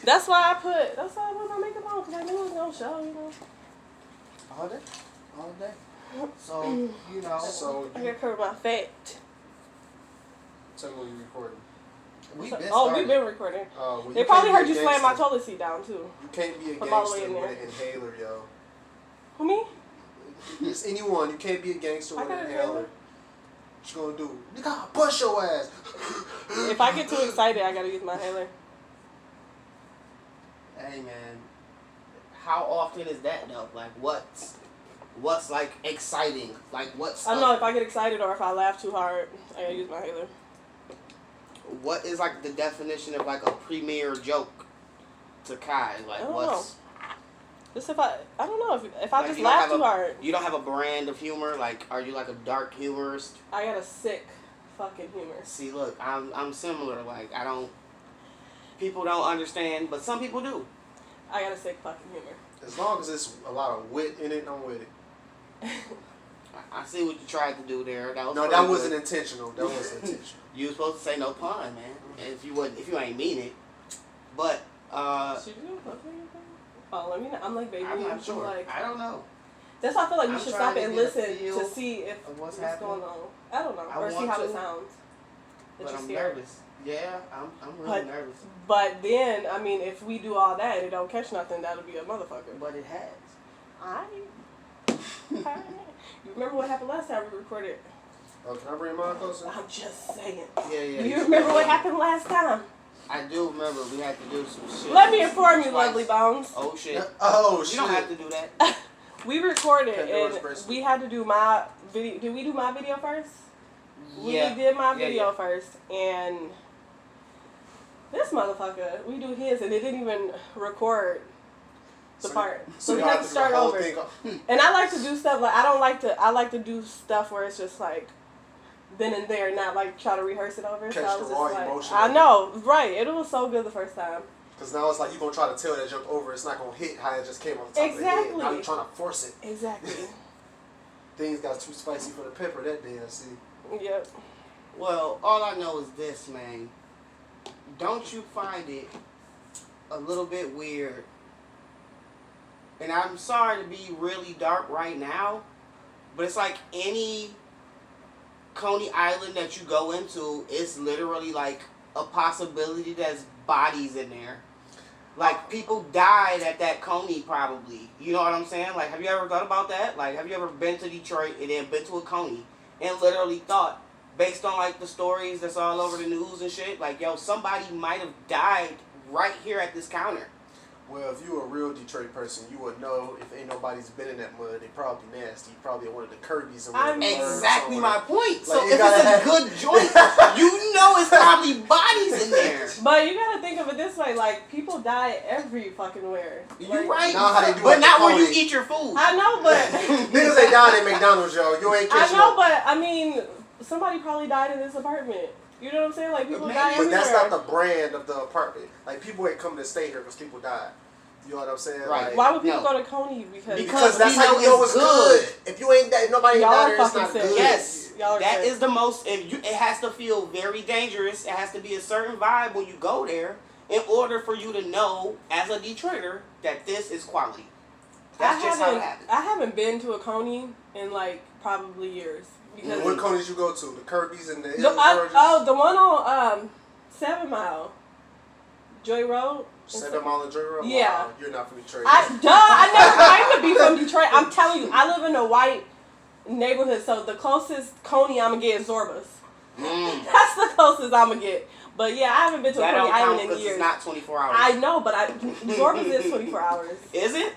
That's why I put my makeup on, because I knew it was gonna show, you know. All day. So, you know. So I gotta cover my fat. tell me when you're recording. We've been recording. Well, They probably heard you slam my toilet seat down, too. You can't be a From all the way gangster in with there. an inhaler, yo. Who, me? It's anyone. You can't be a gangster I with an got an inhaler. inhaler. What you gonna do? Nigga, I'll bust your ass. If I get too excited, I gotta use my inhaler. Hey man, how often is that though? Like what's like exciting? Like what's I don't know if I get excited or if I laugh too hard, I gotta use my inhaler. what is like the definition of like a premier joke to Kai? Like I don't what's Just if I don't know if I like, just you don't laugh have too hard. You don't have a brand of humor? Like are you like a dark humorist? I got a sick fucking humor. See, look, I'm similar. Like I don't. People don't understand, but some people do. I got a sick fucking humor. As long as it's a lot of wit in it, I'm with it. I see what you tried to do there. That was No, that wasn't intentional. That wasn't intentional. You were supposed to say no pun, man. If you ain't mean it, but Should you? Oh, let me know. I'm like, baby, I'm not sure. Like, I don't know. that's why I feel like we I'm should trying stop to it and get a listen feel to see if of what's happening. going on. I don't know, I or see want how it to, sounds. That But you're I'm scared. nervous. Yeah, I'm really nervous. But then, I mean, if we do all that and it don't catch nothing, that'll be a motherfucker. But it has. Alright. You remember what happened last time we recorded? Oh, can I bring mine closer? I'm just saying. Yeah. Do you remember what happened last time? I do remember we had to do some shit. Let me inform you, Twice. lovely bones. Oh shit. Oh You shit. don't have to do that. We recorded Pandora's and bracelet. we had to do my video. Did we do my video first? Yeah. We did my video Yeah. first, and this motherfucker, we do his, and it didn't even record the part. So we y'all had to do the start whole over. thing. And I like to do stuff like I like to do stuff where it's just like then and there, not like try to rehearse it over. Catch so I the was raw just like, emotion I of it. know, right? It was so good the first time. Because now it's like you're going to try to tell that joke over. It's not going to hit how it just came off the top of the head. Now you're trying to force it. Exactly. Things got too spicy for the pepper that day, I see. Yep. Well, all I know is this, man. Don't you find it a little bit weird? And I'm sorry to be really dark right now, but it's like any Coney Island that you go into, it's literally like a possibility there's bodies in there. Like, people died at that Coney probably. You know what I'm saying? Like, have you ever thought about that? Like, have you ever been to Detroit and then been to a Coney and literally thought, based on, like, the stories that's all over the news and shit, like, yo, somebody might have died right here at this counter. Well, if you're a real Detroit person, you would know if ain't nobody's been in that mud, they probably nasty. Probably at one of the Kirby's or whatever. Exactly my point. So Like, if it's a good joint, you know it's probably bodies in there. But you gotta think of it this way, like, people die every fucking where. You Like, right. Now how they do But at not the where you Coney. eat your food. I know, but Niggas ain't down at McDonald's, yo. You ain't I catching know, up. but I mean, somebody probably died in this apartment. You know what I'm saying? Like, people But die But everywhere. that's not the brand of the apartment. Like, people ain't coming to stay here because people died. You know what I'm saying? Right. Like, Why would people No. go to Coney? because that's we how know you know it's it's good. If you ain't that, if nobody ain't Y'all down are there, it's fucking not sick. good. Yes, Y'all are that sick. is the most. It has to feel very dangerous. It has to be a certain vibe when you go there in order for you to know, as a Detroiter, that this is quality. That's just how it happens. I haven't been to a Coney in like probably years. Because What Coney's you go to? The Kirby's and the the, Hills Burgers? the one on 7 Mile, Joy Road. 7 Mile and Joy Road? Yeah. Wow, you're not from Detroit. I never claimed to be from Detroit. I'm telling you, I live in a white neighborhood, so the closest Coney I'm gonna get is Zorba's. That's the closest I'm gonna get. But yeah, I haven't been to a That Coney don't count Island in because years. it's not 24 hours. I know, but Zorba's is 24 hours. Is it?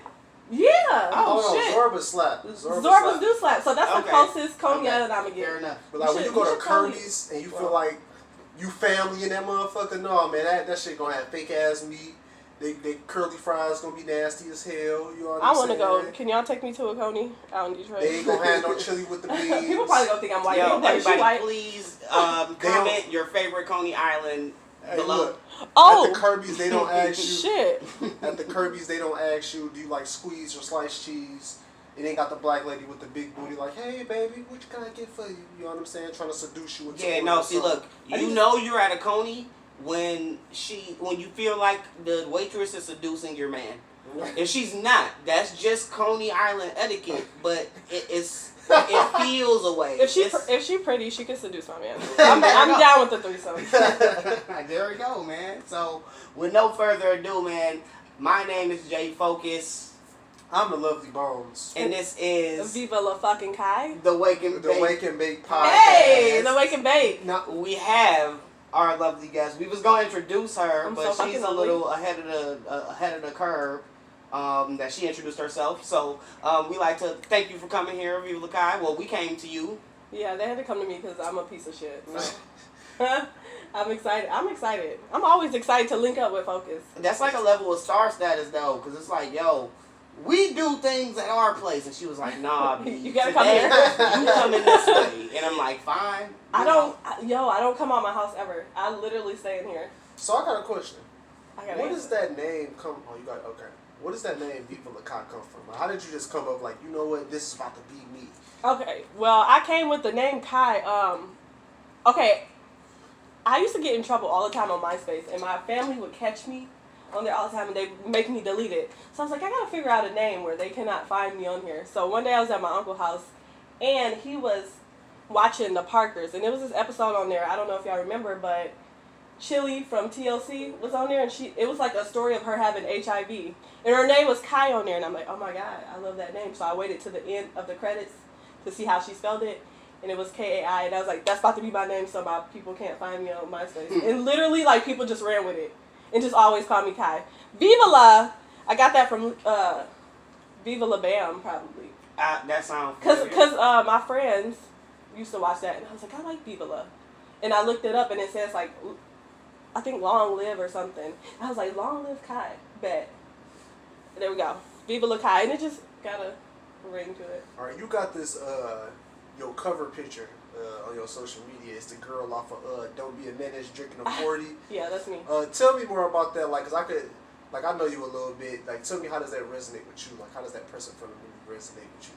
Yeah. Oh, no, shit. Zorba slap. Zorba's do slap, so that's Okay. the closest Coney Okay. Island I'm gonna get. Fair enough. But like when you You go to should tell me. Kirby's and you feel like you family in that motherfucker, no man, that shit gonna have fake ass meat. They curly fries gonna be nasty as hell. You know what I I'm want to saying? go. Can y'all take me to a Coney out in Detroit? They ain't gonna have no chili with the beans. People probably gonna think I'm white. Yo, People think she everybody, white. please comment your favorite Coney Island Hey, below. look, Oh, at the Kirby's they don't ask you. shit. At the Kirby's they don't ask you, do you like squeeze or sliced cheese? It ain't got the black lady with the big booty like, hey baby, what can I get for you? You know what I'm saying? Trying to seduce you with Yeah, some no, or see, something. look, you know you're at a Coney when you feel like the waitress is seducing your man. If she's not, that's just Coney Island etiquette. But it feels a way. If she pretty, she can seduce my man. I'm down with the threesome. There we go, man. So with no further ado, man, my name is J Focuz. I'm the Lovely Bones. And this is Viva la fucking Kai. The Wake and Bake podcast. Hey, the Wake and Bake. Now, we have our lovely guest. We was gonna introduce her, but she's a little ahead of the curve. That she introduced herself. So we like to thank you for coming here, Viva la Kai. Well, we came to you. Yeah, they had to come to me because I'm a piece of shit. So. I'm excited. I'm always excited to link up with Focuz. That's like a level of star status, though, because it's like, yo, we do things at our place, and she was like, nah, B, you gotta come here. You coming this way, and I'm like, fine. I don't come out my house ever. I literally stay in here. So I got a question. What does that name come? Oh, you got okay. Where does that name Viva la Kai come from? How did you just come up like, you know what, this is about to be me? Okay, well, I came with the name Kai. Okay, I used to get in trouble all the time on MySpace, and my family would catch me on there all the time, and they would make me delete it. So I was like, I gotta figure out a name where they cannot find me on here. So one day I was at my uncle's house, and he was watching the Parkers, and there was this episode on there, I don't know if y'all remember, but Chili from TLC was on there, and it was like a story of her having HIV, and her name was Kai on there, and I'm like, oh my god, I love that name. So I waited to the end of the credits to see how she spelled it, and it was Kai, and I was like, that's about to be my name, so my people can't find me on MySpace. And literally, like, people just ran with it and just always call me Kai. Viva la, I got that from Viva la Bam, probably. That sounds because my friends used to watch that, and I was like, I like Viva la, and I looked it up, and it says like, I think Long Live or something. I was like, Long Live Kai, bet. There we go, Viva la Kai, and it just got a ring to it. All right, you got this your cover picture on your social media. It's the girl off of Don't Be a Menace drinking a 40. Yeah, that's me. Tell me more about that, like, cause I know you a little bit. Like, tell me, how does that resonate with you? Like, how does that person from the movie resonate with you?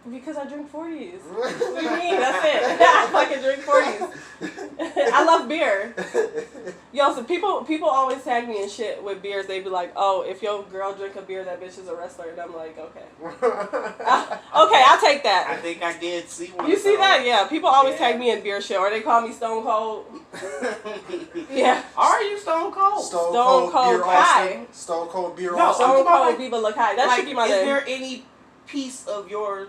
Because I drink 40s. What do you mean? That's it. I fucking drink 40s. I love beer. Yo, so people always tag me in shit with beers. They be like, oh, if your girl drink a beer, that bitch is a wrestler. And I'm like, okay. Okay, I'll take that. I think I did see one. You see that? Yeah. People always tag me in beer shit, or they call me Stone Cold. Yeah. Are you Stone Cold? Stone Cold Beer Austin. Stone Cold Beer Austin. Stone Cold Viva la Kai. That like, should be my name. name. Is there any piece of your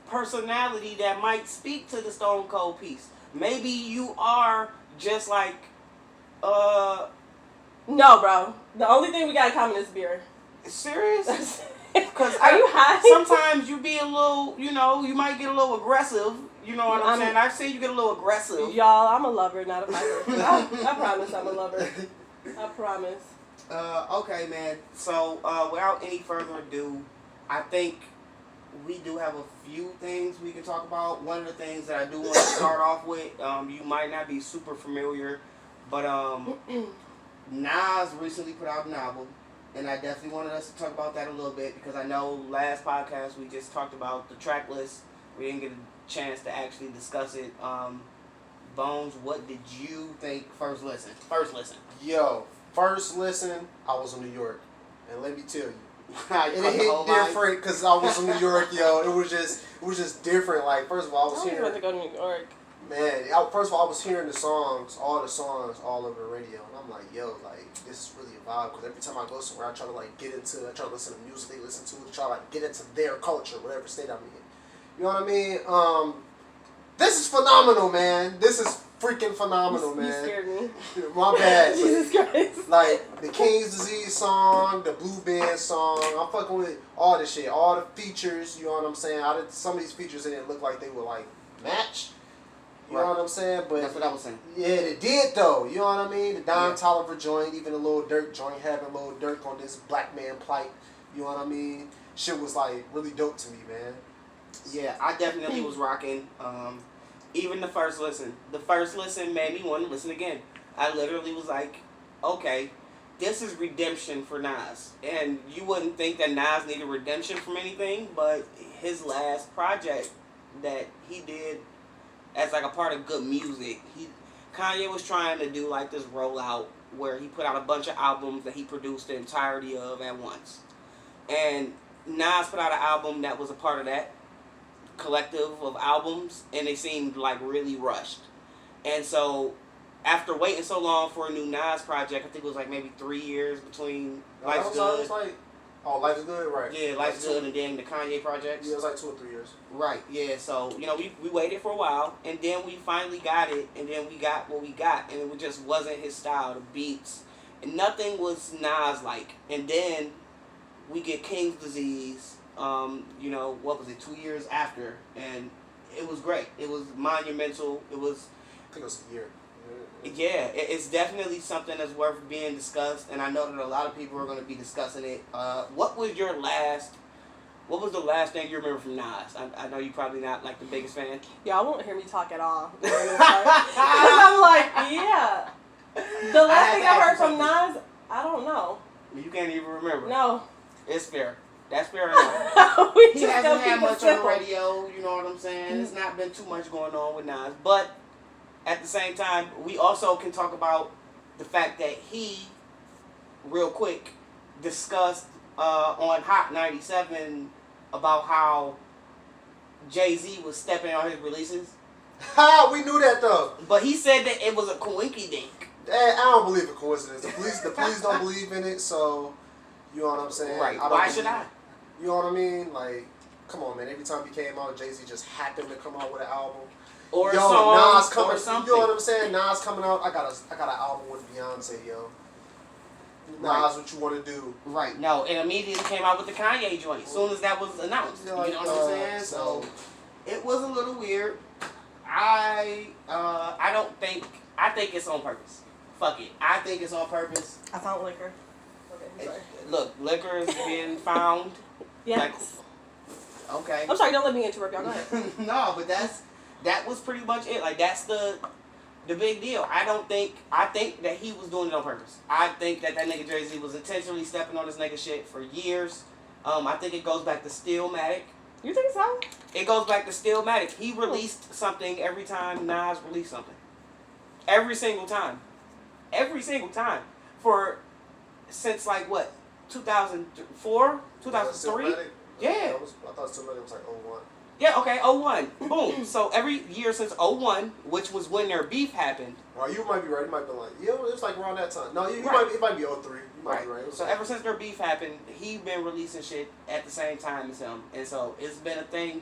personality that might speak to the Stone Cold piece? Maybe you are just like No, bro. The only thing we got in common is beer. Serious? Because are you high? Sometimes you be a little, you might get a little aggressive. You know what I'm saying? I've seen you get a little aggressive. Y'all, I'm a lover, not a fighter. I promise I'm a lover. I promise. Okay, man. So, without any further ado, I think we do have a few things we can talk about. One of the things that I do want to start off with, you might not be super familiar, but Nas recently put out an album, and I definitely wanted us to talk about that a little bit, because I know last podcast we just talked about the track list. We didn't get a chance to actually discuss it. Bones, what did you think first listen? Yo, first listen, I was in New York, and let me tell you, it hit different because I was in New York, yo. It was just different. Like, first of all, I was hearing. I to go to New York. Man, first of all, I was hearing all the songs all over the radio, and I'm like, yo, like, this is really a vibe. Because every time I go somewhere, I try to listen to music they listen to, try to like get into their culture, whatever state I'm in. You know what I mean? This is phenomenal, man. This is freaking phenomenal, man. You scared me. My bad. Jesus Christ. Like, the King's Disease song, the Blue Band song, I'm fucking with all this shit. All the features, you know what I'm saying? Some of these features in it look like they were, like, match. You know what I'm saying? But that's what I was saying. Yeah, it did, though. You know what I mean? The Don Toliver joint, even the Lil Durk joint, having Lil Durk on this Black Man Plight. You know what I mean? Shit was, like, really dope to me, man. Yeah, I definitely was rocking. Even the first listen made me want to listen again. I literally was like, okay, this is redemption for Nas. And you wouldn't think that Nas needed redemption from anything, but his last project that he did as like a part of good music, Kanye was trying to do like this rollout where he put out a bunch of albums that he produced the entirety of at once. And Nas put out an album that was a part of that collective of albums, and they seemed like really rushed. And so after waiting so long for a new Nas project, I think it was like maybe 3 years between Life's Good. Life is Good, right? Yeah, Life's Good, and then the Kanye projects. Yeah, it was like 2 or 3 years. Right, yeah, so, you know, we waited for a while, and then we finally got it, and then we got what we got, and it just wasn't his style, the beats, and nothing was Nas-like. And then we get King's Disease, you know, what was it, 2 years after, and it was great. It was monumental. It was... I think it was a year. Yeah, it's definitely something that's worth being discussed, and I know that a lot of people are going to be discussing it. What was the last thing you remember from Nas? I know you're probably not like the biggest fan. Y'all won't hear me talk at all. Because I'm like, yeah. The last thing I heard from Nas, I don't know. You can't even remember. No. It's fair. That's fair enough. He hasn't had much on the radio, you know what I'm saying? There's not been too much going on with Nas, but at the same time, we also can talk about the fact that he, real quick, discussed on Hot 97 about how Jay-Z was stepping on his releases. Ha! We knew that though. But he said that it was a coinky-dink. I don't believe a coincidence. The police don't believe in it, so you know what I'm saying? Right. Why should I? You know what I mean? Like, come on, man. Every time he came out, Jay-Z just happened to come out with an album. Or a song, Nas coming, or something. You know what I'm saying? Nas coming out. I got an album with Beyonce, yo. Nas, Right. what you want to do? Right. No, it immediately came out with the Kanye joint as soon as that was announced. You know what I'm saying? So it was a little weird. I think it's on purpose. Fuck it. I think it's on purpose. I found liquor. Okay, sorry. Look, liquor is being found. Yes. Okay. I'm sorry, don't let me interrupt y'all. Go ahead. No, but that was pretty much it. Like, that's the big deal. I think that he was doing it on purpose. I think that nigga Jay-Z was intentionally stepping on this nigga shit for years. I think it goes back to Stillmatic. You think so? It goes back to Stillmatic. He released something every time Nas released something. Every single time. Every single time. Since like what? 2004? 2003? Yeah. I thought Stillmatic was like 01. Yeah, okay, 01. Boom. So every year since 01, which was when their beef happened. Well, you might be right. It might be like, it was like around that time. No, it might be 03. You might be right. So ever since their beef happened, he been releasing shit at the same time as him. And so it's been a thing.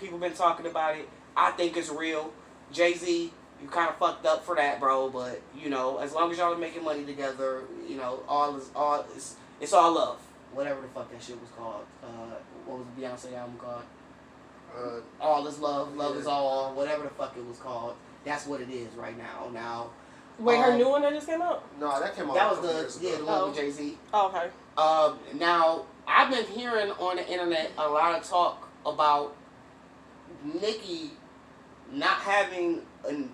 People been talking about it. I think it's real. Jay-Z, you kind of fucked up for that, bro. But, you know, as long as y'all are making money together, you know, it's all love. Whatever the fuck that shit was called. What was the Beyonce album called? All is love, love is all, whatever the fuck it was called. That's what it is right now. Now, Wait, her new one that just came out? No, that came out. That was the one with Jay-Z. Oh, okay. Now I've been hearing on the internet a lot of talk about Nicki not having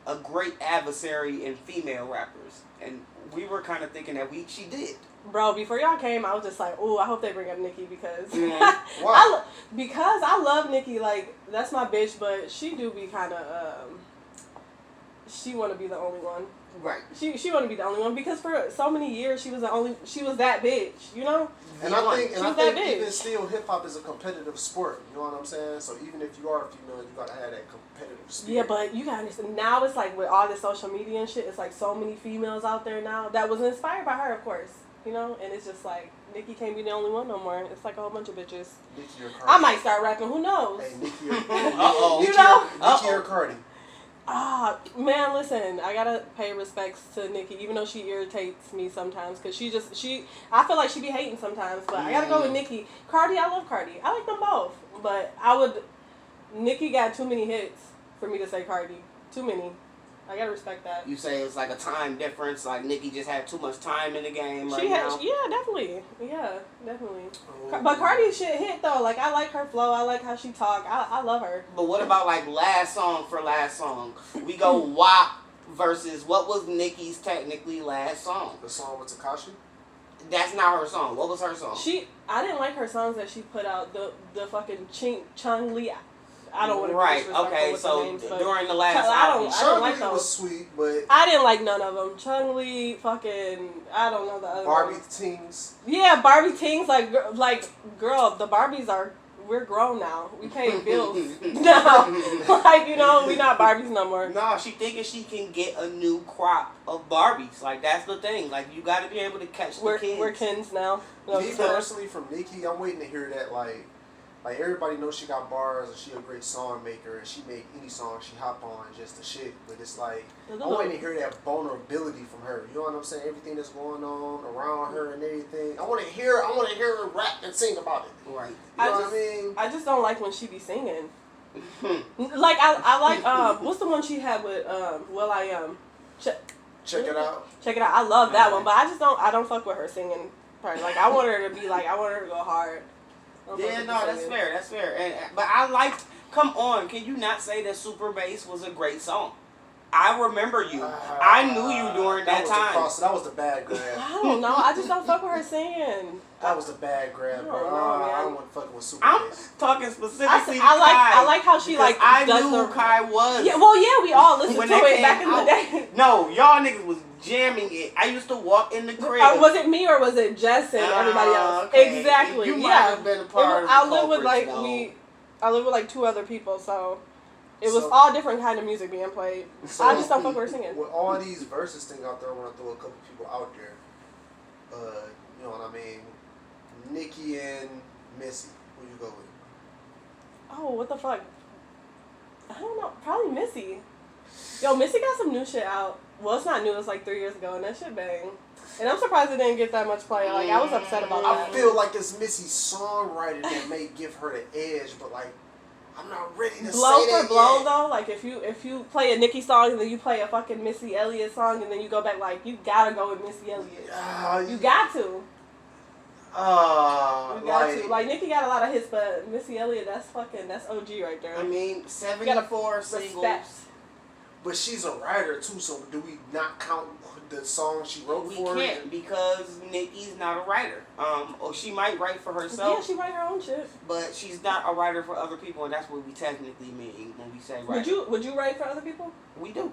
a great adversary in female rappers, and we were kind of thinking that she did. Bro, before y'all came, I was just like, "Ooh, I hope they bring up Nicki because Why? because I love Nicki. Like, that's my bitch, but she do be kind of she want to be the only one. Right. She want to be the only one because for so many years she was that bitch, you know. And I think bitch. even still, hip hop is a competitive sport. You know what I'm saying? So even if you are a female, you gotta have that competitive spirit. Yeah, but you gotta understand. Now it's like with all this social media and shit, it's like so many females out there now that was inspired by her, of course. You know, and it's just like Nicki can't be the only one no more. It's like a whole bunch of bitches. Nicki or Cardi? I might start rapping. Who knows? Hey, Nicki or You Nicki or Cardi? Ah, man, listen, I gotta pay respects to Nicki, even though she irritates me sometimes, because I feel like she be hating sometimes, but I gotta go with Nicki. Cardi, I love Cardi. I like them both, but Nicki got too many hits for me to say Cardi. Too many. I gotta respect that. You say it's like a time difference, like Nicki just had too much time in the game now. Yeah, definitely. Yeah, definitely. But Cardi's shit hit though. Like, I like her flow. I like how she talk. I love her. But what about like last song for last song? We go WAP versus what was Nicki's technically last song? The song with Tekashi? That's not her song. What was her song? I didn't like her songs that she put out. The fucking Chung Lee I don't want to be Right. disrespectful Okay. with So the names, but during the last I album, don't Chung like Lee those. was sweet, but I didn't like none of them. Chung Lee, fucking, I don't know the other Barbie ones. Tings. Yeah, Barbie teens, like, girl, the Barbies we're grown now. We pay bills now. Like, you know, we not Barbies no more. no, she thinking she can get a new crop of Barbies. Like that's the thing. Like you got to be able to catch the kids. We're kins now. No, Me just kidding. personally, from Nicki, I'm waiting to hear that. Like everybody knows she got bars and she a great song maker and she make any song she hop on just the shit. But it's like I'm waiting to hear that vulnerability from her. You know what I'm saying? Everything that's going on around her and everything. I want to hear her rap and sing about it. Right. You know what I mean? I just don't like when she be singing. Like I like what's the one she had with Will I Am? Check it out. Check it out. I love that one, but I don't fuck with her singing part. Like I want her to be like I want her to go hard. Yeah, no, that's fair. That's fair. But I like. Come on, can you not say that Super Bass was a great song? I remember you. I knew you during that time. That was the bad grab. I don't know. I just don't fuck with her singing. That was the bad grab, bro. I don't want to fuck with Super I'm Bass. talking specifically I like how she like I does knew the, who Kai was. Yeah, well, yeah, we all listened when to they it back in came the day. No, y'all niggas was jamming it. I used to walk in the crib. Was it me or was it Jess and everybody else? Okay. Exactly. You might yeah. have been a part of the I live with culprits, like though. I live with like 2 other people, so it was So- all different kind of music being played. So, I just don't fuck with her singing. With all these verses things out there, I want to throw a couple people out there. You know what I mean? Nicki and Missy. Who you go with? Oh, what the fuck? I don't know. Probably Missy. Yo, Missy got some new shit out. Well, it's not new. It's like 3 years ago, and that shit bang. And I'm surprised it didn't get that much play. Like, I was upset about I that. feel like it's Missy's songwriting that may give her the edge, but like, I'm not ready to Blow say that for blow, yet. though, like, if you play a Nicki song and then you play a fucking Missy Elliot song and then you go back, like, you gotta go with Missy Elliot. You got to. You got to. Like, Nicki got a lot of hits, but Missy Elliot, that's OG right there. I mean, 74 singles. Respect. But she's a writer too, so do we not count the song she wrote We for her? can't because Nicki's not a writer. Or she might write for herself. Yeah, she write her own shit. But she's not a writer for other people, and that's what we technically mean when we say writer. Would you write for other people? We do.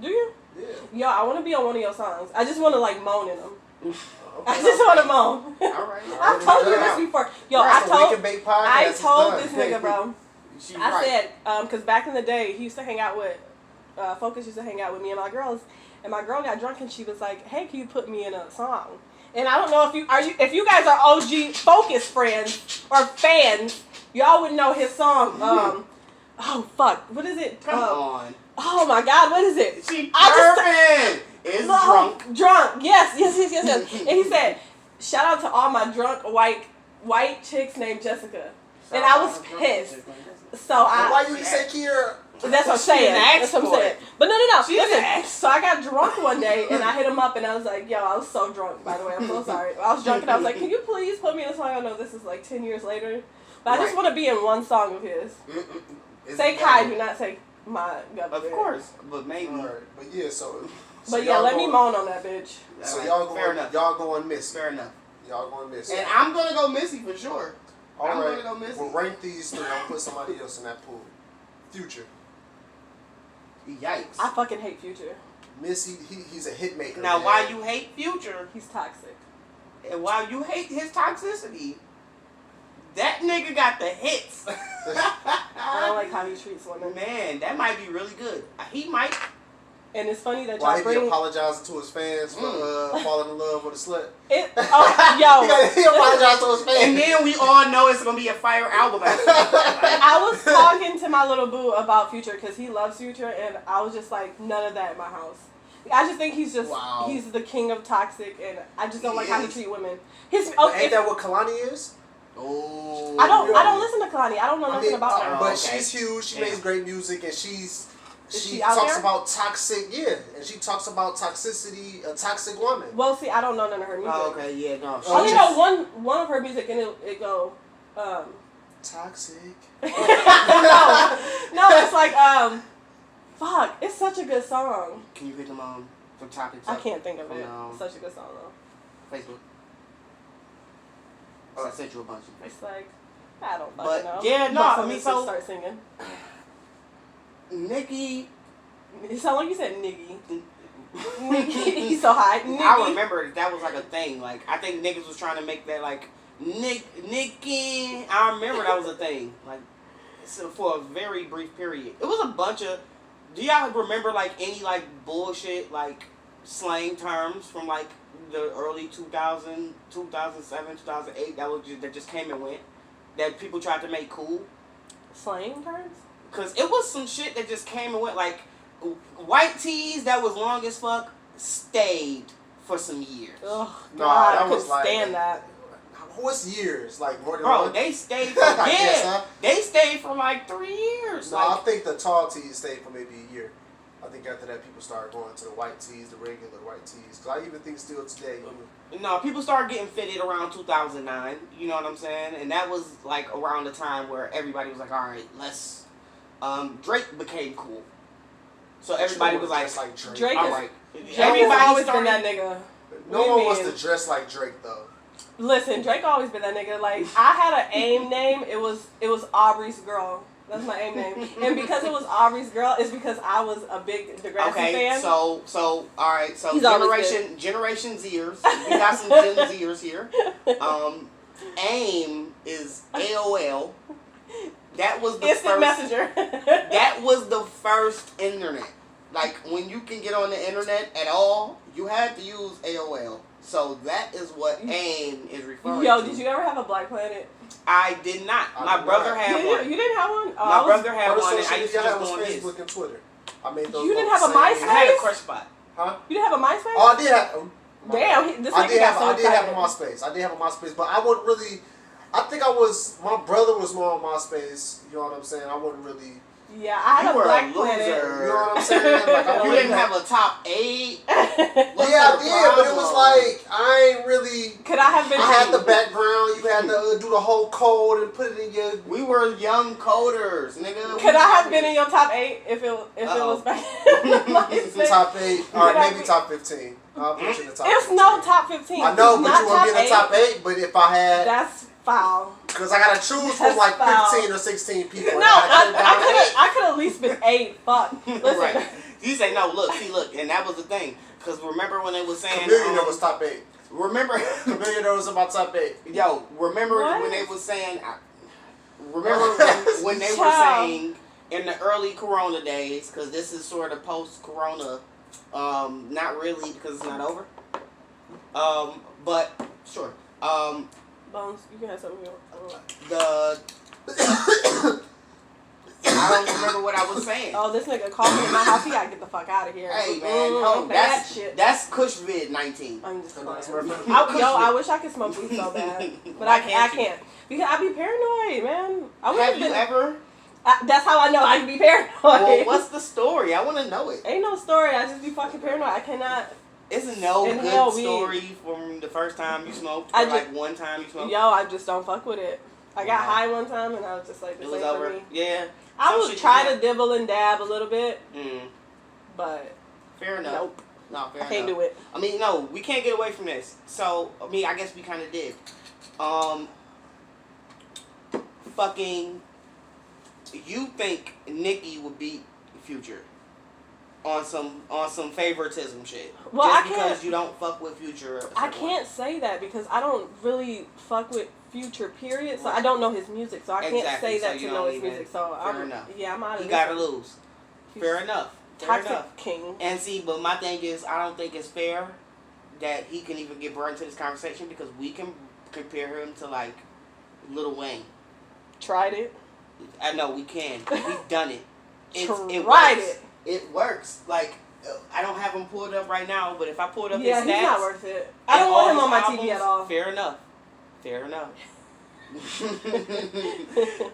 Do you? Yeah. Yo, I want to be on one of your songs. I just want to like moan in them. Okay. I just want to moan. All right. I've told you this before. Yo, Right, the Wake I and Bake podcast told is this done. nigga, bro. She's I right. said, because back in the day, he used to hang out with, Focuz used to hang out with me and my girls, and my girl got drunk and she was like, hey, can you put me in a song? And I don't know if you guys are OG Focuz friends or fans, y'all would know his song. Oh fuck, what is it? Come on. Oh my God, what is it? She I perfect. Is drunk. Drunk. Yes. And he said, shout out to all my drunk white chicks named Jessica. And I was pissed. So Why you say Kiera? That's what I'm saying. That's what I'm saying. But no. Listen, so I got drunk one day and I hit him up and I was like, yo, I was so drunk, by the way. I'm so sorry. I was drunk and I was like, can you please put me in a song? I know this is like 10 years later. But I just want to be in one song of his. Say Kai, do not say my God. Of course, but maybe. Alright, but yeah, so But yeah, let me moan on that bitch. So Right, y'all going Missy. Fair enough. Y'all going Missy. And I'm gonna go Missy for sure. I'm Alright, gonna go Missy. we'll rank these three. I'll put somebody else in that pool. Future. Yikes. I fucking hate Future. Missy, he's a hit maker. Now, man. why you hate Future, He's toxic. and while you hate his toxicity, that nigga got the hits. I don't like how he treats women. Man, that might be really good. He might. And it's funny that Why y'all he bring be apologizing to his fans for falling in love with a slut? it. Oh, yo. he apologized to his fans. And then we all know it's gonna be a fire album after that. I was talking to my little boo about Future because he loves Future, and I was just like, none of that in my house. I just think he's the king of toxic, and I just don't like how he treats women. Ain't that what Kalani is? Oh. I don't listen to Kalani. I don't know nothing about her. But okay. she's huge. She makes great music, and she out talks there? about toxic, and she talks about toxicity, a toxic woman. Well, see, I don't know none of her music. Oh, okay, yeah, no. I only know one of her music, and it go. Toxic. no, it's like fuck. It's such a good song. Can you pick them from topics? I can't think of it. No. It's such a good song though. Facebook. Oh, I sent you a bunch. It's like I don't fucking But, know. yeah, no, But I mean, so- start singing. Nicki. It sounded like you said niggy. Nicki, he's so high. Nicki. I remember that was like a thing. Like, I think niggas was trying to make that like Nicki. I remember that was a thing. Like, so for a very brief period. It was a bunch of. Do y'all remember like any like bullshit like slang terms from like the early 2000, 2007, 2008 that just came and went that people tried to make cool? Slang terms? Cause it was some shit that just came and went. Like white tees that was long as fuck stayed for some years. Ugh, No, God, that I was couldn't like- stand that. What's years? Like more than Bro, one? they stayed for I guess, yeah, huh? they stayed for like 3 years. No, Like, I think the tall tees stayed for maybe a year. I think after that, people started going to the white tees, the regular white tees. Cause I even think still today, no, people started getting fitted around 2009. You know what I'm saying? And that was like around the time where everybody was like, all right, let's. Drake became cool, so everybody was like, dressed like Drake. Drake all is- right. Drake has Everybody always started. been that nigga. No What do one you was mean? to dress like Drake though. Listen, Drake always been that nigga. Like, I had an AIM name. It was Aubrey's Girl. That's my AIM name. And because it was Aubrey's Girl, it's because I was a big Degrassi Okay, fan. so all right, so He's always Generation Zers. We got some Gen Zers here. AIM is AOL. That was the Instant first. Messenger. That was the first internet. Like when you can get on the internet at all, you had to use AOL. So that is what AIM is referring Yo, to. did you ever have a Black Planet? I did not. I My did brother not. had You one. didn't have one? Oh, My brother had First one, and I social used to media I just had go on was his. Facebook and Twitter. I made those. You didn't both have a the same- MySpace? I had a Crushspot. Huh? You didn't have a MySpace? Oh, I did have. Damn, this I nigga did got have. so I did have a excited. MySpace. I did have a MySpace, but I wouldn't really. I think I was. My brother was more on MySpace. You know what I'm saying? I wouldn't really. Yeah, I had You a were a Black loser. Planet. You know what I'm saying? Like I You wouldn't didn't have a top 8. Yeah, I did, but it was like I ain't really. Could I have been? I had the background. You had to do the whole code and put it in your. We were young coders, nigga. Could I have been in your top 8 if it was back? MySpace? Top 8, or Could I maybe be- top 15. I'll put you in the top. It's 15. no top 15. I know, It's but not you want to be in the top 8. But if I had, That's foul. because I gotta choose from That's like foul. 15 or 16 people. No, and I gotta cut it down to 8. I could at least been 8. Fuck. Listen. Right. You say no. Look, and that was the thing. Cause remember when they was saying Chameleon was top 8. remember Chameleon was about top 8. yo remember What? when they was saying remember when they were Child. saying in the early Corona days, because this is sort of post Corona, not really because it's not over. But sure. Bones, you can have something. The I don't remember what I was saying. Oh, this nigga called me in my house. He gotta get the fuck out of here. Hey man, no, that shit. that's Cushvid 19. I'm just playing. That's perfect. I wish I could smoke weed so bad, but Why I can't you? can't because I be paranoid, man. I would Have you ever? That's how I know I can be paranoid. Well, what's the story? I want to know it. Ain't no story. I just be fucking paranoid. I cannot. It's no Inhale good weed. story from the first time you smoked, I or ju- like one time you smoked. Yo, I just don't fuck with it. I got Wow. high one time and I was just like, It this was ain't over. for me. Yeah. I Some would shit try you to dibble and dab a little bit, but Fair enough. nope, No, fair I can't enough. do it. I mean, no, we can't get away from this. So, I mean, I guess we kind of did. Fucking, you think Nicki would beat Future on some favoritism shit? Well, just I can't- because you don't fuck with Future. or I something. can't say that because I don't really fuck with Future, period. So I don't know his music, so I can't Exactly, say so that you to know don't his even- music. So fair I'm enough. I'm out of You this gotta one. lose. He's Fair enough. Fair Toxic enough. king. And see, but my thing is, I don't think it's fair that he can even get brought into this conversation because we can compare him to like Lil Wayne. Tried it. I know we can. We've done it. It Tried works. it. It works. Like I don't have him pulled up right now, but if I pulled up Yeah, his stats, he's not worth it. I don't want him on my TV at all. Fair enough. Fair enough.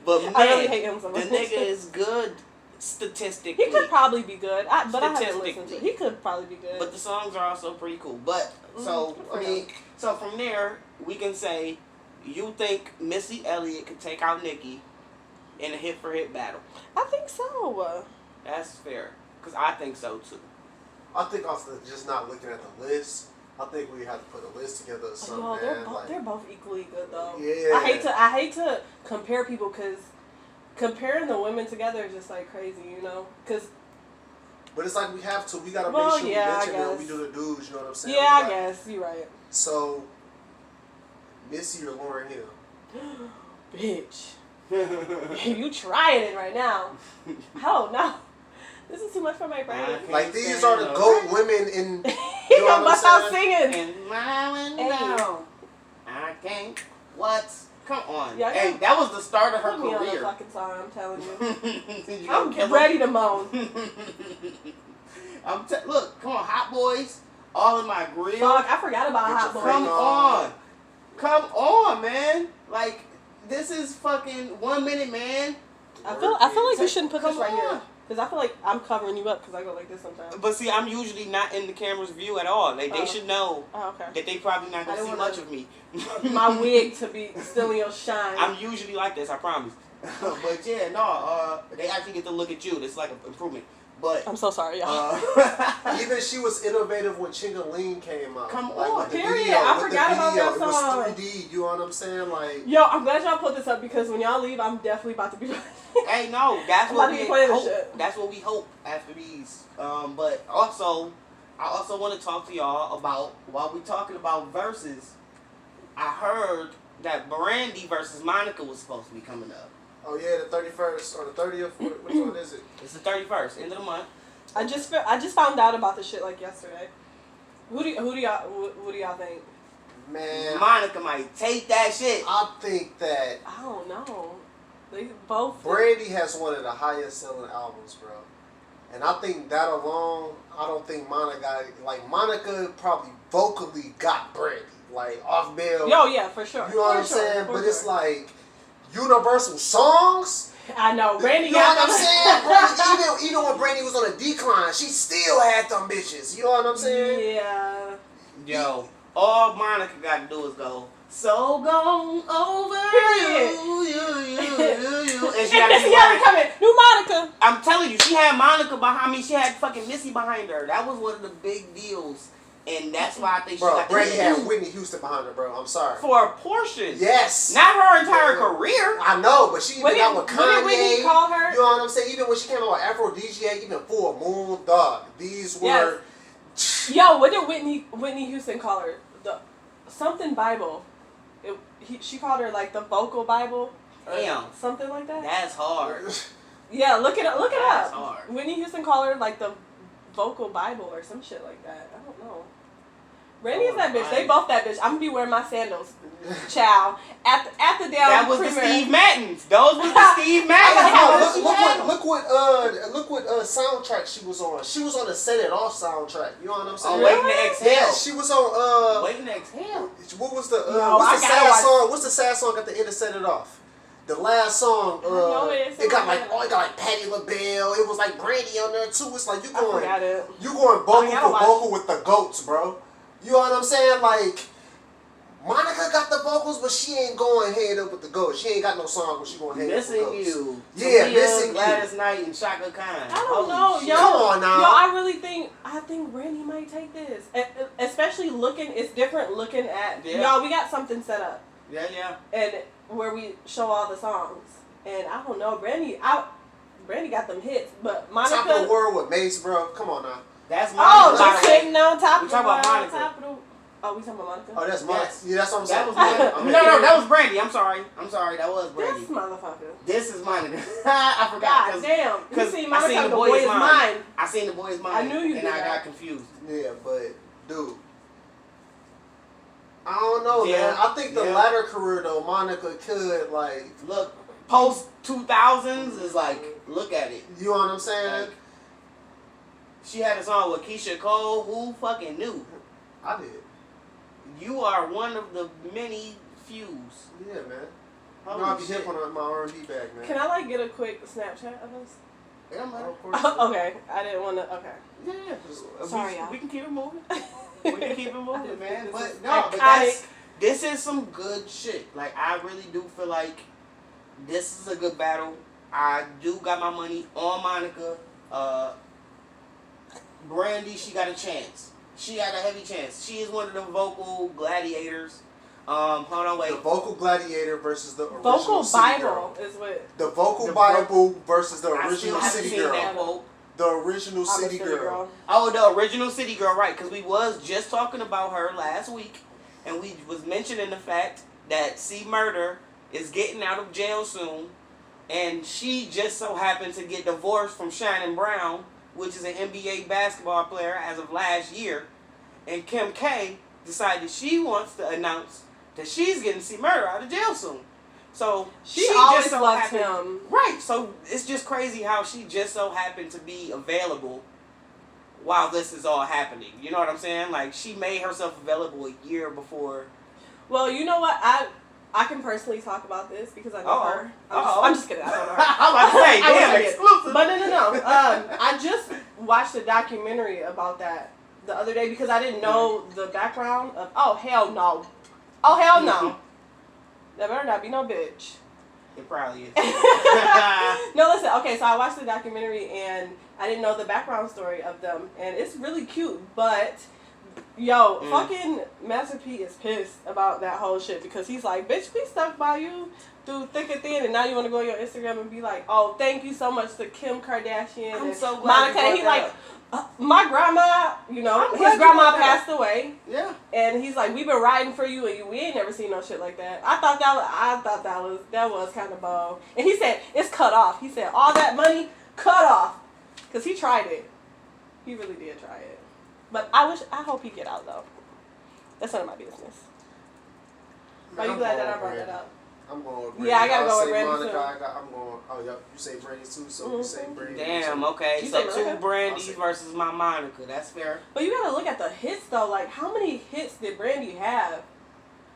But man, I really hate him so the much. nigga is good statistically. He could probably be good, but I haven't listened to Statistically. it. He could probably be good. But the songs are also pretty cool. But so good for I mean, him. so from there we can say you think Missy Elliot could take out Nicki in a hit for hit battle. I think so. That's fair, cause I think so too. I think also just not looking at the list, I think we have to put a list together or something, Yo, man. they're both equally good though. Yeah. I hate to compare people because comparing the women together is just like crazy, you know? But it's like we have to. We gotta Well, make sure yeah, we mention I them when we guess. do the dudes. You know what I'm saying? Yeah, I guess you're right. So, Missy or Lauryn Hill? Bitch, you trying it right now? Hell no. This is too much for my brain. Like these are the GOAT women in. He You know gonna what bust I'm out saying? singing. And my window, I can't. What? Come on. Yeah, Hey, that was the start of her Put me on the career. fucking song, I'm telling you. You gonna kill I'm 'em? ready to moan. Look, come on, Hot Boys, all in my grill. Fuck, I forgot about Get Hot your Boy. friend Come on, man. Like, this is fucking 1 minute, man. I feel like you shouldn't put this Come right here. on. Because I feel like I'm covering you up because I go like this sometimes. But see, I'm usually not in the camera's view at all. They Oh. should know Oh, okay. that they probably not I gonna didn't see wanna- much of me. My wig to be stealing your shine. I'm usually like this, I promise. But yeah, no, they actually get to look at you. That's like an improvement. But I'm so sorry, y'all. Even she was innovative when Chingaling came out. Come like, on, with the period. video, I with the forgot about video, that song. It was 3D. You know what I'm saying? Like, Yo, I'm glad y'all put this up because when y'all leave, I'm definitely about to be. hey, no, that's I'm what about to we be playing this hope. shit. That's what we hope after these. But also, I also want to talk to y'all about while we talking about verses. I heard that Brandy versus Monica was supposed to be coming up. oh yeah, the 31st or the 30th. Which one is it? It's the 31st, end of the month. I just found out about this shit like yesterday. Who do y'all think? Man, Monica might take that shit. I think that I don't know. They both. Brandy has one of the highest selling albums, bro. And I think that alone, I don't think Monica probably vocally got Brandy, like off Bill. Yo, yeah, for sure. You know what I'm saying? But it's like universal songs. I know, Brandy. You know what I'm saying? Brandy, even when Brandy was on a decline, she still had them bitches. You know what I'm saying? Yeah. Yo, all Monica got to do is go, so gone over Period. you. And And she got Missy Elliot coming. New Monica. I'm telling you, she had Monica behind me. She had fucking Missy behind her. That was one of the big deals. And that's why I think she Bro, got Brandy the had Whitney Houston behind her, bro. I'm sorry. for a portion. Yes. Not her entire career. I know, but she even got with What did Kanye. Whitney call her? You know what I'm saying? Even when she came out with Aphrodisiac, even Full Moon, dog. These were. Yo, what did Whitney Houston call her? The something Bible. She called her like the vocal Bible. Or Damn. something like that. That's hard. Yeah, look it up. Look it That's up. hard. Whitney Houston called her like the vocal Bible or some shit like that. I don't know. Randy is that bitch. They both that bitch. I'm gonna be wearing my sandals, chow. At the damn That was premiere. the Steve Mattins. Those was the Steve Mattins. Look what soundtrack she was on. She was on the Set It Off soundtrack. You know what I'm saying? Oh, Waiting to Exhale. Yeah, she was on Waiting to Exhale. what was the Yo, what's the I gotta sad watch- song? What's the sad song at the end of Set It Off? The last song, know it. it got like Patti LaBelle. It was like Brandy on there too. It's like you I going forgot it. vocal gotta for watch. vocal with the goats, bro. You know what I'm saying? Like Monica got the vocals, but she ain't going head up with the goats. She ain't got no song where she going head up with the Missing goats. You. Yeah, Talia, Missing You. Gladys Knight and Shaka Khan. I don't Holy know, shit. yo. Come on now. Yo, I really think Brandy might take this, especially looking. It's different looking at. Yeah. Y'all, we got something set up, Yeah. and where we show all the songs, and I don't know, Brandy got them hits, but Monica. Top of the world with Mace, bro. Come on now. That's Oh, Monica. by just the way. sitting on top We of talking the about world, Monica. top of the. Oh, we talking about Monica? Oh, that's Monica. Yes. Yeah, that's what I'm saying. That was Monica. No, that was Brandy. I'm sorry. That was Brandy. This motherfucker. This is Monica. I forgot. God damn. You 'cause see I Monica, seen the the boy boy is mine. I seen the boy's mind. I knew you and did I that. got confused. Yeah, but dude, I don't know, Yeah. man. I think the Yeah. latter career though, Monica could like Look, post 2000s is like, look at it. you know what I'm saying? Like, she had a song with Keisha Cole. Who fucking knew? I did. You are one of the many fews. Yeah, man. Holy You know, I be shit. hip on my R&B bag, man. Can I like get a quick Snapchat of us? Yeah, man. Of course. Okay, I didn't want to. Okay. Yeah. Sorry, y'all. We can keep it moving. We can keep it moving, man. This is But no, but iconic. this is some good shit. Like, I really do feel like this is a good battle. I do got my money on Monica. Brandy, she got a chance. She had a heavy chance. She is one of the vocal gladiators. Hold on, wait. The vocal gladiator versus the original Vocal City Bible Girl. is what. The vocal The Bible versus the I still original haven't City seen Girl. that quote. The original I'm a City Girl. Oh, the original City Girl, right? Because we was just talking about her last week, and we was mentioning the fact that C Murder is getting out of jail soon, and she just so happened to get divorced from Shannon Brown, which is an NBA basketball player as of last year, and Kim K decided she wants to announce that she's getting C Murder out of jail soon. So She always just so loved happened, him. right? So it's just crazy how she just so happened to be available while this is all happening. You know what I'm saying? Like, she made herself available a year before. Well, you know what? I can personally talk about this because I know her. I'm just kidding. I don't know her. I'm about to say, I wish damn, I did. exclusive. But no. I just watched a documentary about that the other day because I didn't know the background of. Oh hell no! Oh hell no! That better not be no bitch. It probably is. No, listen. Okay, so I watched the documentary and I didn't know the background story of them, and it's really cute. But fucking Master P is pissed about that whole shit because he's like, bitch, we stuck by you through thick and thin, and now you want to go on your Instagram and be like, oh, thank you so much to Kim Kardashian I'm and so glad Monica. you And he brought like, that my grandma, I'm his glad you grandma brought that passed away, Yeah. and he's like, we've been riding for you, and we ain't never seen no shit like that. I thought that was kind of bold. And he said it's cut off. He said all that money cut off because he tried it. He really did try it. But I hope he get out though. That's none of my business. Are you glad that I brought that up? I'm going with Brandy. Yeah, I gotta go with say Brandy, Monica, too. I'm going. Oh, yep. You say Brandy too, so you say Brandy. Damn, too. okay. You So say two Monica? Brandys versus my Monica. That's fair. But you gotta look at the hits though. Like, how many hits did Brandy have?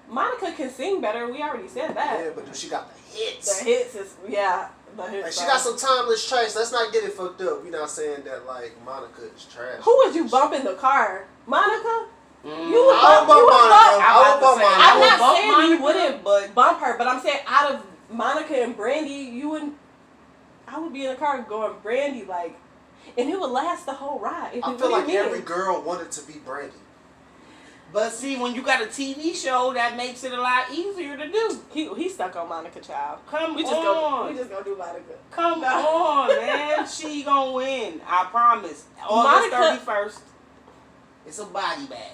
Monica can sing better. We already said that. Yeah, but dude, she got the hits. The hits is the hits. Like, she got some timeless trash. Let's not get it fucked up. We're not saying that like Monica is trash. Who would you bump in the car? Monica? You would I bump. would You would bump bump. Monica. I would bump Monica. I'm I would not bump saying Monica, you wouldn't but bump her, but I'm saying out of Monica and Brandy, you wouldn't. I would be in the car going Brandy like, and it would last the whole ride. I feel like every girl wanted to be Brandy. But see, when you got a TV show, that makes it a lot easier to do. He stuck on Monica Child. We just go do Monica. Come on, man. She gonna win. I promise. August Monica- 31st. It's a body bag.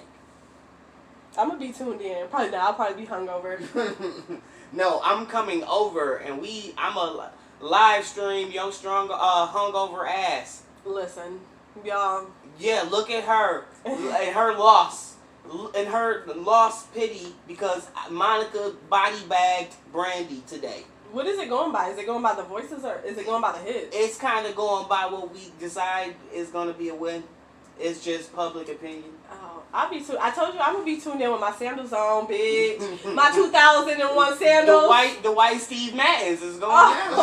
I'm gonna be tuned in. Probably not. I'll probably be hungover. No, I'm coming over, and I'm a live stream Yo Strong hungover ass. Listen, y'all. Yeah, look at her and her loss, and her lost pity because Monica body bagged Brandy today. What is it going by? Is it going by the voices or is it going by the hits? It's kind of going by what we decide is going to be a win. It's just public opinion. Oh, I told you I'm gonna be tuned in with my sandals on, bitch. My 2001 sandals. The white Steve Mattins is going down.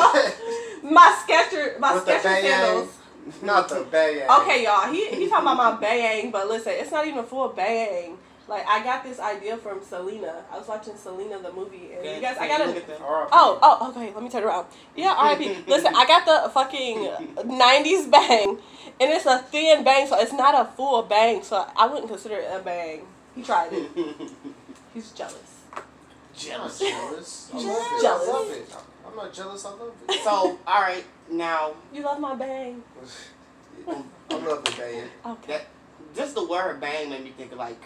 My Skechers With the bang. sandals. Not the bang. Okay, y'all. He talking about my bang, but listen, it's not even full bang. Like, I got this idea from Selena. I was watching Selena the movie, and you guys, I got look a. at them. Oh, okay. Let me turn around. Yeah, R.I.P. Listen, I got the fucking 90s bang, and it's a thin bang, so it's not a full bang, so I wouldn't consider it a bang. He tried it. He's jealous. Jealous. Jealous. I He's love it. jealous. I love it. I'm not jealous. I love it. So, all right, now You love my bang. I love the bang. Okay. just the word bang made me think of like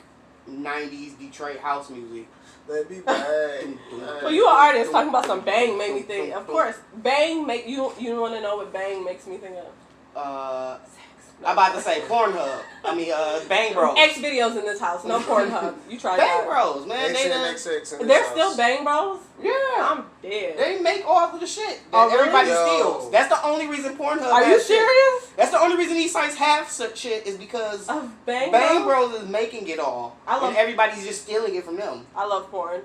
90s Detroit house music. Let me bang. Well, you an artist talking about some bang made me think. Of course, bang make you. You want to know what bang makes me think of? Sex. I'm about to say Pornhub. I mean, Bang Bros. X videos in this house. No Pornhub. You tried Bang that. Bros, man. They done, XNXX. They're still Bang Bros? yeah. I'm dead. They make all of the shit that Oh, really? everybody Yo. steals. That's the only reason Pornhub Are you has shit. serious? That's the only reason these sites have such shit is because Of Bang Bang Bros? Bros is making it all. I love- and everybody's just stealing it from them. I love porn.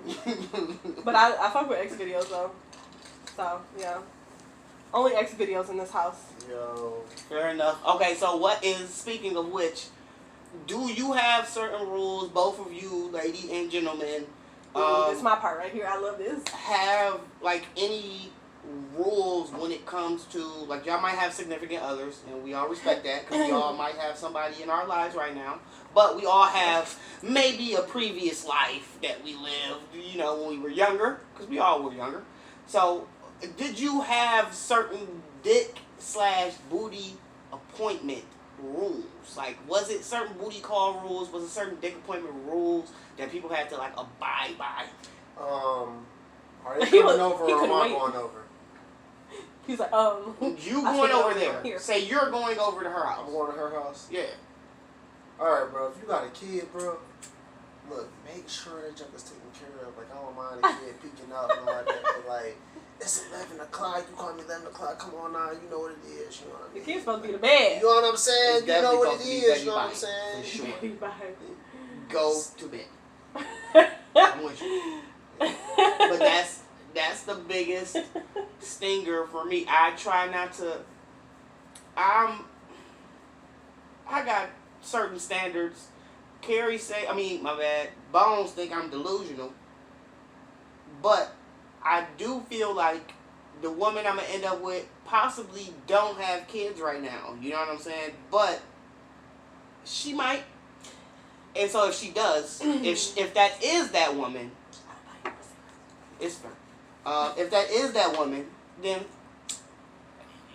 But I fuck with X videos though. So, yeah. Only X videos in this house. Yo. Fair enough. Okay, so what is, speaking of which, do you have certain rules, both of you, lady and gentlemen, This is my part right here. I love this. have like any rules when it comes to, like, y'all might have significant others, and we all respect that, because we all might have somebody in our lives right now, but we all have maybe a previous life that we lived, you know, when we were younger, because we all were younger. So, did you have certain dick/booty appointment rules? Like, was it certain booty call rules? Was it certain dick appointment rules that people had to, like, abide by? Are they coming over or am I wait. going over? He's like, You going over there. Here. Say you're going over to her house. I'm going to her house? Yeah. Alright, bro. If you got a kid, bro, look, make sure that junk is taken care of. Like, I don't mind a kid peeking out and all like that, but, like, it's 11 o'clock. You call me 11 o'clock. Come on now. You know what it is. You know what I mean? The kid's supposed to be in the bed. You know what I'm saying? It's You know what it supposed to be is. Betty You know what I'm Bite, saying? for sure. Baby, bye. Go to bed. I'm with you. But that's the biggest stinger for me. I try not to. I got certain standards. My bad. Bones think I'm delusional. But I do feel like the woman I'm gonna end up with possibly don't have kids right now. You know what I'm saying? But she might. And so if she does, if that is that woman, it's fair. If that is that woman, then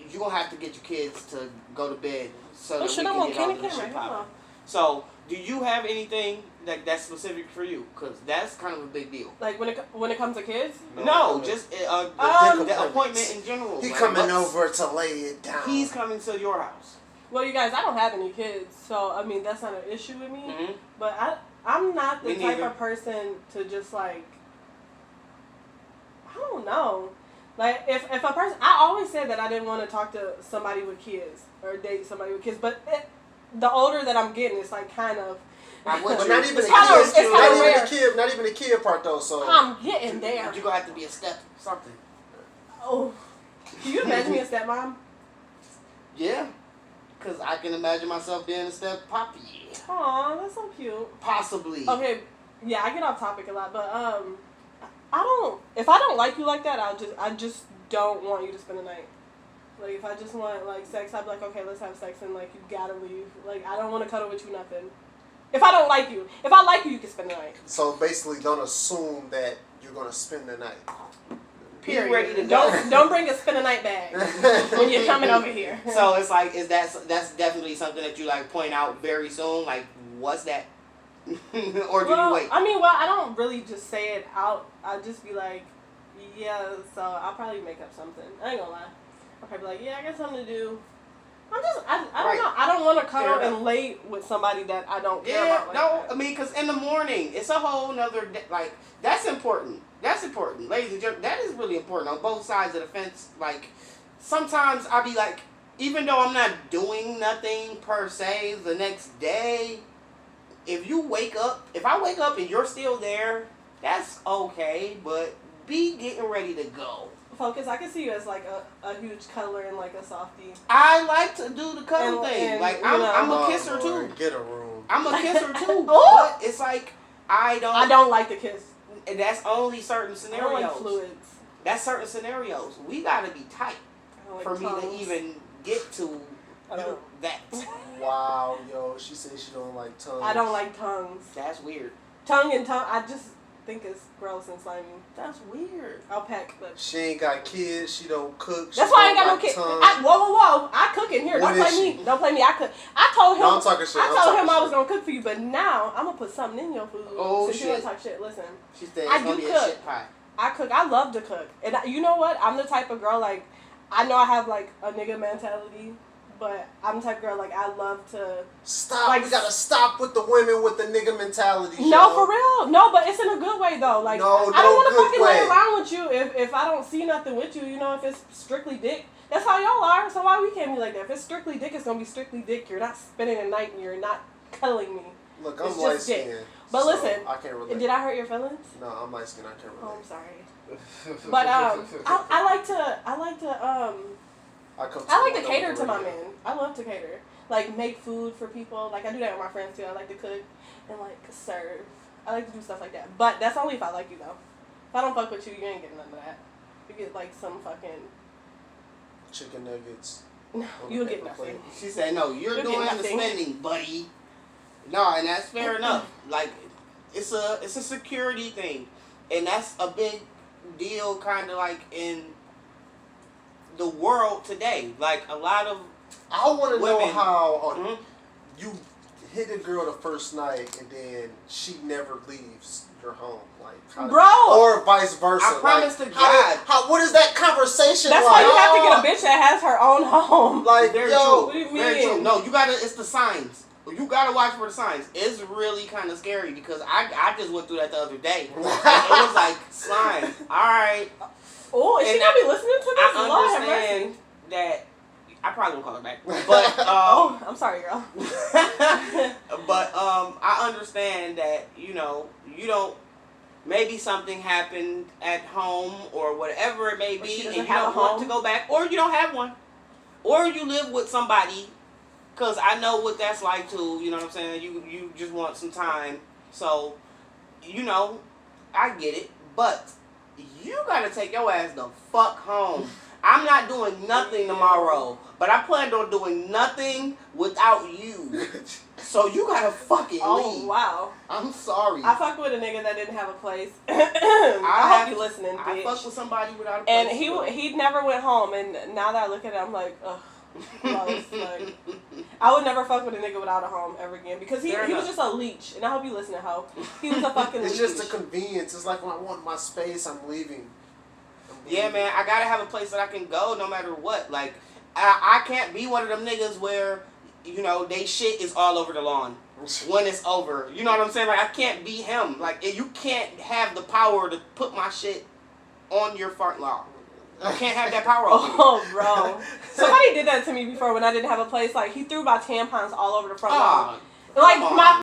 you're going to have to get your kids to go to bed so that we can get all this shit popping. So, do you have anything that's specific for you? Because that's kind of a big deal. Like when it comes to kids? No, just the appointment in general. He coming over to lay it down. He's coming to your house. Well, you guys, I don't have any kids, so, I mean, that's not an issue with me. Mm-hmm. But I'm not the Me type neither. of person to just, like, I don't know. Like, if a person, I always said that I didn't want to talk to somebody with kids or date somebody with kids, but the older that I'm getting, it's like kind of. But not even the kid part though. So I'm getting there. You're gonna have to be a step something. Oh, can you imagine me a stepmom? Yeah, because I can imagine myself being a step poppy. Aw, that's so cute. Possibly. Okay, yeah, I get off topic a lot, but if I don't like you like that, I just don't want you to spend the night. Like, if I just want, like, sex, I'd be like, okay, let's have sex, and, like, you gotta leave. Like, I don't want to cuddle with you, nothing. If I don't like you. If I like you, you can spend the night. So, basically, don't assume that you're going to spend the night. Period. Be ready to go. Don't bring a spend the night bag when you're coming over here. So, it's like, that's definitely something that you, like, point out very soon? Like, what's that? Or do you wait? I don't really just say it out. I'll just be like, yeah, so I'll probably make up something. I ain't gonna lie. I'll probably be like, yeah, I got something to do. I don't know. I don't want to cuddle and lay with somebody that I don't care about. Like that. Because in the morning, it's a whole nother, like, that's important. That's important. Ladies and gentlemen, that is really important on both sides of the fence. Like, sometimes I'll be like, even though I'm not doing nothing per se the next day, if I wake up and you're still there, that's okay, but be getting ready to go. Focus, I can see you as like a huge cuddler and like a softie. I like to do the cuddle thing. And, like, I'm a kisser too. Get a room. I'm a kisser too. But it's like, I don't like the kiss. And that's only certain scenarios. I don't like fluids. That's certain scenarios. We gotta be tight for me to even get to that. Wow, yo, she said she don't like tongues. I don't like tongues. That's weird. Tongue, I just think it's gross and slimy. That's weird. I'll peck, but she ain't got kids. She don't cook. That's why I ain't got no kids. Whoa! I cook in here. Don't play me. I cook. I told him. No, I'm talking shit. I told him I was gonna cook for you, but now I'm gonna put something in your food. Oh, shit! You wanna talk shit? Listen. She said it's gonna be a shit pie. I cook. I love to cook, and you know what? I'm the type of girl like I know I have like a nigga mentality. But I'm the type of girl, like, I love to... Stop. Like, we gotta stop with the women with the nigga mentality. No, for real. No, but it's in a good way, though. Like, I don't want to fucking lay around with you if I don't see nothing with you. You know, if it's strictly dick. That's how y'all are. So why we can't be like that? If it's strictly dick, it's going to be strictly dick. You're not spending the night and you're not cuddling me. Look, I'm light skinned. But so listen, I can't relate. Did I hurt your feelings? No, I'm light skinned. I can't relate. Oh, I'm sorry. But, I like to cater to my men. I love to cater. Like, make food for people. Like, I do that with my friends, too. I like to cook and, like, serve. I like to do stuff like that. But that's only if I like you, though. If I don't fuck with you, you ain't getting none of that. You get like some fucking. Chicken nuggets. No, on the you'll get paper nothing. plate. She said, no, you're You'll doing get the nothing. spending, buddy. No, and that's fair enough. Like, it's a security thing. And that's a big deal kind of like in the world today. Like, a lot of I want to know women- how you hit a girl the first night and then she never leaves your home, like how Bro! or vice versa. I promise like, to God. what is that conversation That's like? why you have to get a bitch that has her own home. Like, Very yo, What do you true. Very mean? true. No, you gotta, it's the signs. You gotta watch for the signs. It's really kind of scary because I just went through that the other day. It was like, slime. Alright. Oh, is she And gonna be listening to this? I Lord have mercy. understand that. I probably won't call her back. But, Oh, I'm sorry, girl. but I understand that, you know, you don't, maybe something happened at home or whatever it may Or she be, doesn't and you have don't a want home. to go back, or you don't have one, or you live with somebody, because I know what that's like too, you know what I'm saying? You just want some time, so, you know, I get it, but you gotta take your ass the fuck home. I'm not doing nothing tomorrow, but I planned on doing nothing without you. So you gotta fucking Oh, leave. wow. I'm sorry. I fucked with a nigga that didn't have a place. I hope you listening, I bitch. fucked with somebody without a place. And he never went home, and now that I look at it, I'm like, ugh. Gross. Like, I would never fuck with a nigga without a home ever again because he Fair was enough. just a leech, and I hope you listen to hoe. He was a fucking leech. it's just a convenience. It's like when I want my space, I'm leaving. Yeah, man, I gotta have a place that I can go no matter what. Like, I can't be one of them niggas where, you know, they shit is all over the lawn when it's over. You know what I'm saying? Like, I can't be him. Like, you can't have the power to put my shit on your front lawn. I can't have that power over me. Oh, bro. Somebody did that to me before when I didn't have a place. Like, he threw my tampons all over the front lawn. Ah, Like, come on. my